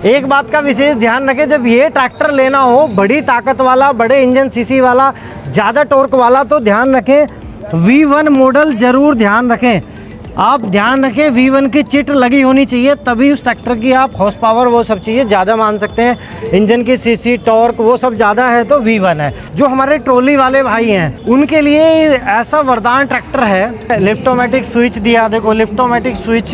एक बात का विशेष ध्यान रखें, जब ये ट्रैक्टर लेना हो बड़ी ताकत वाला, बड़े इंजन सीसी वाला, ज़्यादा टॉर्क वाला, तो ध्यान रखें V1 मॉडल ज़रूर ध्यान रखें। आप ध्यान रखें V1 की चिट लगी होनी चाहिए, तभी उस ट्रैक्टर की आप हॉर्स पावर वो सब चीज़ें ज़्यादा मान सकते हैं। इंजन की सीसी, टॉर्क वो सब ज़्यादा है तो V1 है। जो हमारे ट्रॉली वाले भाई हैं उनके लिए ऐसा वरदान ट्रैक्टर है। लिफ्टोमेटिक स्विच दिया, देखो लिफ्टोमेटिक स्विच,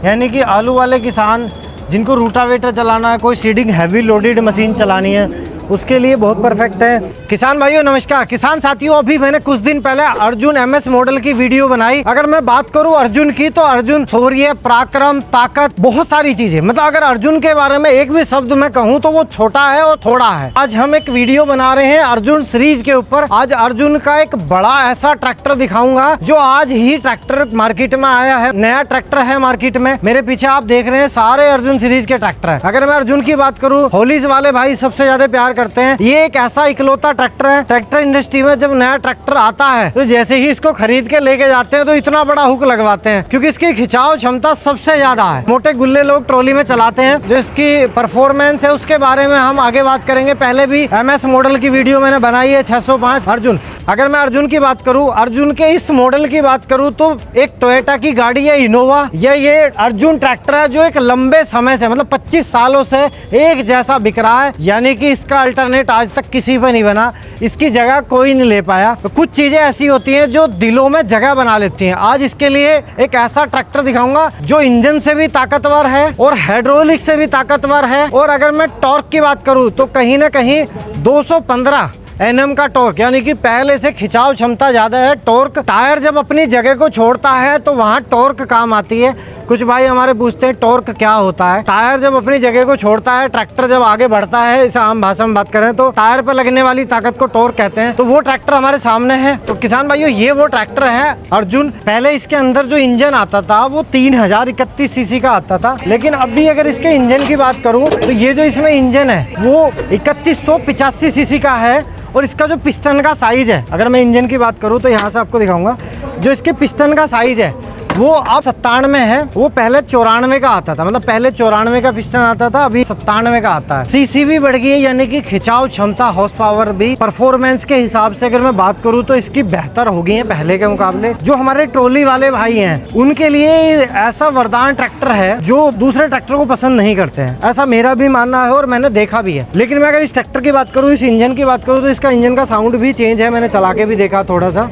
यानी कि आलू वाले किसान जिनको रूटावेटर चलाना है, कोई सीडिंग हैवी लोडेड मशीन चलानी है, उसके लिए बहुत परफेक्ट है। किसान भाइयों नमस्कार। किसान साथियों, अभी मैंने कुछ दिन पहले अर्जुन MS मॉडल की वीडियो बनाई। अगर मैं बात करूं अर्जुन की, तो अर्जुन शौर्य, पराक्रम, ताकत, बहुत सारी चीजें, मतलब अगर अर्जुन के बारे में एक भी शब्द मैं कहूं तो वो छोटा है और थोड़ा है। आज हम एक वीडियो बना रहे हैं अर्जुन सीरीज के ऊपर। आज अर्जुन का एक बड़ा ऐसा ट्रैक्टर दिखाऊंगा जो आज ही ट्रैक्टर मार्केट में आया है, नया ट्रैक्टर है मार्केट में। मेरे पीछे आप देख रहे हैं सारे अर्जुन सीरीज के ट्रैक्टर है। अगर मैं अर्जुन की बात करूँ, होलीज वाले भाई सबसे ज्यादा प्यार करते हैं। ये एक ऐसा इकलौता ट्रैक्टर है, ट्रैक्टर इंडस्ट्री में जब नया ट्रैक्टर आता है तो जैसे ही इसको खरीद के लेके जाते हैं तो इतना बड़ा हुक लगवाते हैं, क्योंकि इसकी खिंचाव क्षमता सबसे ज्यादा है। मोटे गुल्ले लोग ट्रॉली में चलाते हैं। जो इसकी परफॉर्मेंस है उसके बारे में हम आगे बात करेंगे। पहले भी MS मॉडल की वीडियो मैंने बनाई है 605 अर्जुन। अगर मैं अर्जुन की बात करूं, अर्जुन के इस मॉडल की बात करूं, तो एक टोयोटा की गाड़ी है इनोवा। ये अर्जुन ट्रैक्टर है जो एक लंबे समय से, मतलब 25 सालों से एक जैसा बिक रहा है, यानी कि इसका अल्टरनेट आज तक किसी पे नहीं बना, इसकी जगह कोई नहीं ले पाया। तो कुछ चीजें ऐसी होती हैं जो दिलों में जगह बना लेती हैं। आज इसके लिए एक ऐसा ट्रैक्टर दिखाऊंगा जो इंजन से भी ताकतवर है और हाइड्रोलिक से भी ताकतवर है। और अगर मैं टॉर्क की बात करूं तो कहीं ना कहीं 215 Nm का टॉर्क, यानी कि पहले से खिंचाव क्षमता ज्यादा है। टॉर्क, टायर जब अपनी जगह को छोड़ता है तो वहाँ टॉर्क काम आती है। कुछ भाई हमारे पूछते हैं टॉर्क क्या होता है। टायर जब अपनी जगह को छोड़ता है, ट्रैक्टर जब आगे बढ़ता है, इसे आम भाषा में बात करें तो टायर पर लगने वाली ताकत को टॉर्क कहते हैं। तो वो ट्रैक्टर हमारे सामने है। तो किसान भाइयों, ये वो ट्रैक्टर है अर्जुन। पहले इसके अंदर जो इंजन आता था वो 3031 सीसी का आता था, लेकिन अभी अगर इसके इंजन की बात करूँ तो ये जो इसमें इंजन है वो 3185 सीसी का है। और इसका जो पिस्टन का साइज है, अगर मैं इंजन की बात करूं तो यहाँ से आपको दिखाऊंगा, जो इसके पिस्टन का साइज है वो अब 97 है। वो पहले 94 का आता था, मतलब पहले 94 का पिस्टन आता था, अभी 97 का आता है। सीसी भी बढ़ गई है, यानी कि खिंचाव क्षमता, हॉर्स पावर भी, परफॉर्मेंस के हिसाब से अगर मैं बात करूं तो इसकी बेहतर हो गई है पहले के मुकाबले। जो हमारे ट्रॉली वाले भाई हैं उनके लिए ऐसा वरदान ट्रैक्टर है जो दूसरे ट्रैक्टर को पसंद नहीं करते हैं, ऐसा मेरा भी मानना है और मैंने देखा भी है। लेकिन मैं अगर इस ट्रैक्टर की बात करूँ, इस इंजन की बात करूँ, तो इसका इंजन का साउंड भी चेंज है। मैंने चला के भी देखा थोड़ा सा।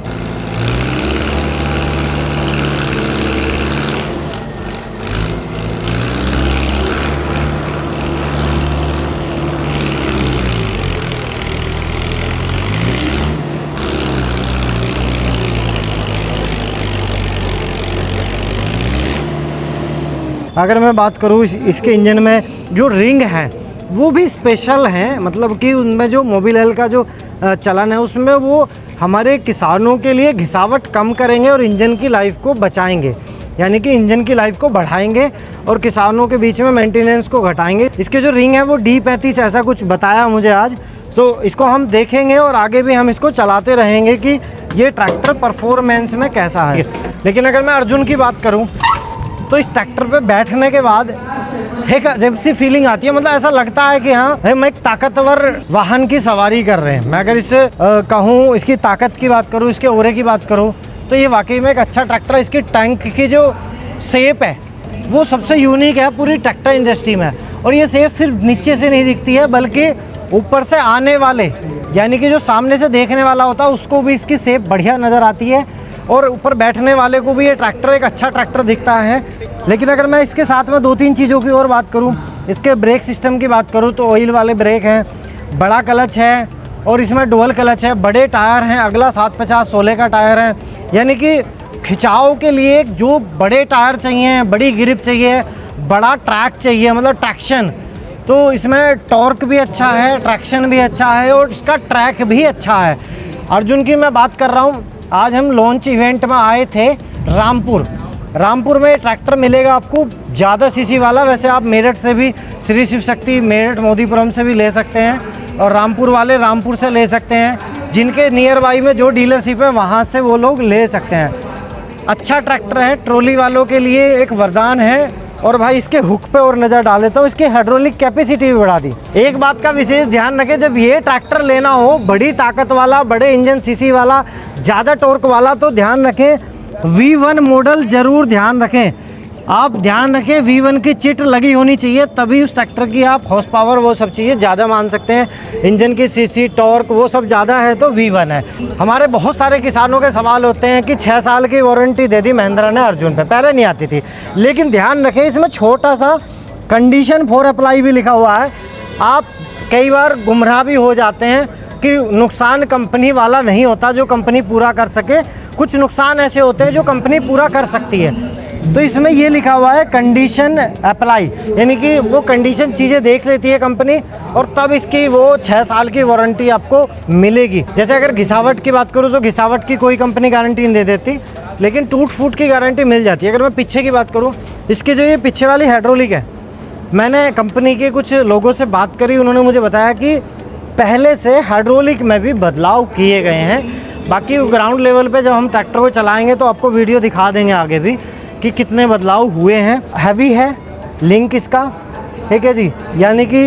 अगर मैं बात करूँ इसके इंजन में जो रिंग है वो भी स्पेशल हैं, मतलब कि उनमें जो मोबिल का जो चलन है उसमें वो हमारे किसानों के लिए घिसावट कम करेंगे और इंजन की लाइफ को बचाएंगे, यानी कि इंजन की लाइफ को बढ़ाएंगे और किसानों के बीच में मेंटेनेंस को घटाएंगे। इसके जो रिंग है वो D35 ऐसा कुछ बताया मुझे आज, तो इसको हम देखेंगे और आगे भी हम इसको चलाते रहेंगे कि ये ट्रैक्टर परफॉर्मेंस में कैसा है। लेकिन अगर मैं अर्जुन की बात करूँ तो इस ट्रैक्टर पे बैठने के बाद एक अजीब सी फीलिंग आती है, मतलब ऐसा लगता है कि हाँ हम एक ताकतवर वाहन की सवारी कर रहे हैं। मैं अगर इसे कहूँ, इसकी ताकत की बात करूँ, इसके ओरे की बात करूँ, तो ये वाकई में एक अच्छा ट्रैक्टर है। इसकी टैंक की जो शेप है वो सबसे यूनिक है पूरी ट्रैक्टर इंडस्ट्री में। और ये शेप सिर्फ नीचे से नहीं दिखती है बल्कि ऊपर से आने वाले, यानी कि जो सामने से देखने वाला होता है उसको भी इसकी शेप बढ़िया नज़र आती है और ऊपर बैठने वाले को भी ये ट्रैक्टर एक अच्छा ट्रैक्टर दिखता है। लेकिन अगर मैं इसके साथ में 2-3 चीज़ों की और बात करूं, इसके ब्रेक सिस्टम की बात करूं तो ऑयल वाले ब्रेक हैं, बड़ा क्लच है और इसमें डुअल क्लच है, बड़े टायर हैं, अगला 750/16 का टायर है, यानी कि खिंचाव के लिए जो बड़े टायर चाहिए, बड़ी ग्रिप चाहिए, बड़ा ट्रैक चाहिए, मतलब ट्रैक्शन, तो इसमें टॉर्क भी अच्छा है, ट्रैक्शन भी अच्छा है और इसका ट्रैक भी अच्छा है। अर्जुन की मैं बात कर रहा हूँ, आज हम लॉन्च इवेंट में आए थे रामपुर में ट्रैक्टर मिलेगा आपको ज़्यादा सीसी वाला। वैसे आप मेरठ से भी, श्री शिव शक्ति मेरठ मोदीपुरम से भी ले सकते हैं और रामपुर वाले रामपुर से ले सकते हैं। जिनके नियर बाई में जो डीलरशिप है वहाँ से वो लोग ले सकते हैं। अच्छा ट्रैक्टर है, ट्रॉली वालों के लिए एक वरदान है और भाई इसके हुक पे और नज़र डाले तो इसकी हाइड्रोलिक कैपेसिटी भी बढ़ा दी। एक बात का विशेष ध्यान रखें, जब ये ट्रैक्टर लेना हो बड़ी ताकत वाला, बड़े इंजन सीसी वाला, ज़्यादा टॉर्क वाला, तो ध्यान रखें V1 मॉडल ज़रूर ध्यान रखें। आप ध्यान रखें V1 की चिट लगी होनी चाहिए, तभी उस ट्रैक्टर की आप हॉर्स पावर वो सब चीज़ें ज़्यादा मान सकते हैं। इंजन की सीसी, टॉर्क वो सब ज़्यादा है तो V1 है। हमारे बहुत सारे किसानों के सवाल होते हैं कि 6 साल की वारंटी दे दी महिंद्रा ने अर्जुन पे, पहले नहीं आती थी। लेकिन ध्यान रखें इसमें छोटा सा कंडीशन फॉर अप्लाई भी लिखा हुआ है। आप कई बार गुमराह भी हो जाते हैं कि नुकसान कंपनी वाला नहीं होता जो कंपनी पूरा कर सके, कुछ नुकसान ऐसे होते हैं जो कंपनी पूरा कर सकती है। तो इसमें ये लिखा हुआ है कंडीशन अप्लाई, यानी कि वो कंडीशन चीज़ें देख लेती है कंपनी और तब इसकी वो 6 साल की वारंटी आपको मिलेगी। जैसे अगर घिसावट की बात करूँ तो घिसावट की कोई कंपनी गारंटी नहीं दे देती, लेकिन टूट फूट की गारंटी मिल जाती है। अगर मैं पीछे की बात करूँ, इसकी जो ये पीछे वाली हाइड्रोलिक है, मैंने कंपनी के कुछ लोगों से बात करी, उन्होंने मुझे बताया कि पहले से हाइड्रोलिक में भी बदलाव किए गए हैं। बाकी ग्राउंड लेवल पे जब हम ट्रैक्टर को चलाएंगे तो आपको वीडियो दिखा देंगे आगे भी कि कितने बदलाव हुए हैं। हैवी है लिंक इसका, ठीक है जी। यानी कि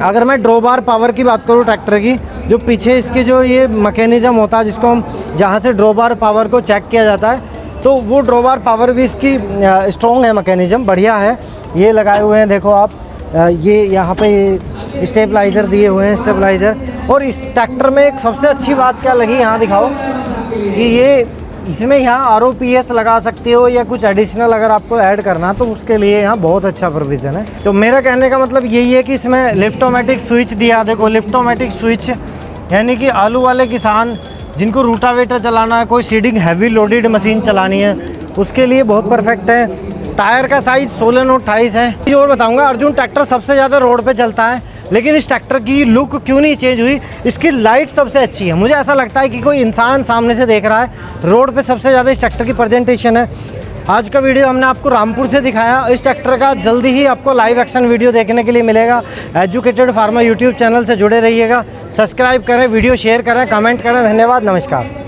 अगर मैं ड्रॉबार पावर की बात करूँ ट्रैक्टर की, जो पीछे इसकी जो ये मैकेनिज़्म होता है जिसको हम जहाँ से ड्रॉबार पावर को चेक किया जाता है, तो वो ड्रॉबार पावर भी इसकी स्ट्रॉन्ग है, मैकेनिज़्म बढ़िया है। ये लगाए हुए हैं देखो आप, ये यहाँ पे स्टेबलाइज़र दिए हुए हैं, स्टेबलाइज़र। और इस ट्रैक्टर में एक सबसे अच्छी बात क्या लगी, यहाँ दिखाओ कि ये इसमें यहाँ ROPS लगा सकते हो या कुछ एडिशनल अगर आपको ऐड करना तो उसके लिए यहाँ बहुत अच्छा प्रोविज़न है। तो मेरा कहने का मतलब यही है कि इसमें लिफ्टोमेटिक स्विच दिया, देखो लिफ्टोमेटिक स्विच, यानी कि आलू वाले किसान जिनको रूटावेटर चलाना है, कोई सीडिंग हैवी लोडेड मशीन चलानी है, उसके लिए बहुत परफेक्ट है। टायर का साइज़ 16/28 है। ये और बताऊँगा, अर्जुन ट्रैक्टर सबसे ज़्यादा रोड पर चलता है, लेकिन इस ट्रैक्टर की लुक क्यों नहीं चेंज हुई, इसकी लाइट सबसे अच्छी है। मुझे ऐसा लगता है कि कोई इंसान सामने से देख रहा है, रोड पे सबसे ज़्यादा इस ट्रैक्टर की प्रेजेंटेशन है। आज का वीडियो हमने आपको रामपुर से दिखाया। इस ट्रैक्टर का जल्दी ही आपको लाइव एक्शन वीडियो देखने के लिए मिलेगा। एजुकेटेड फार्मर यूट्यूब चैनल से जुड़े रहिएगा, सब्सक्राइब करें, वीडियो शेयर करें, कमेंट करें। धन्यवाद, नमस्कार।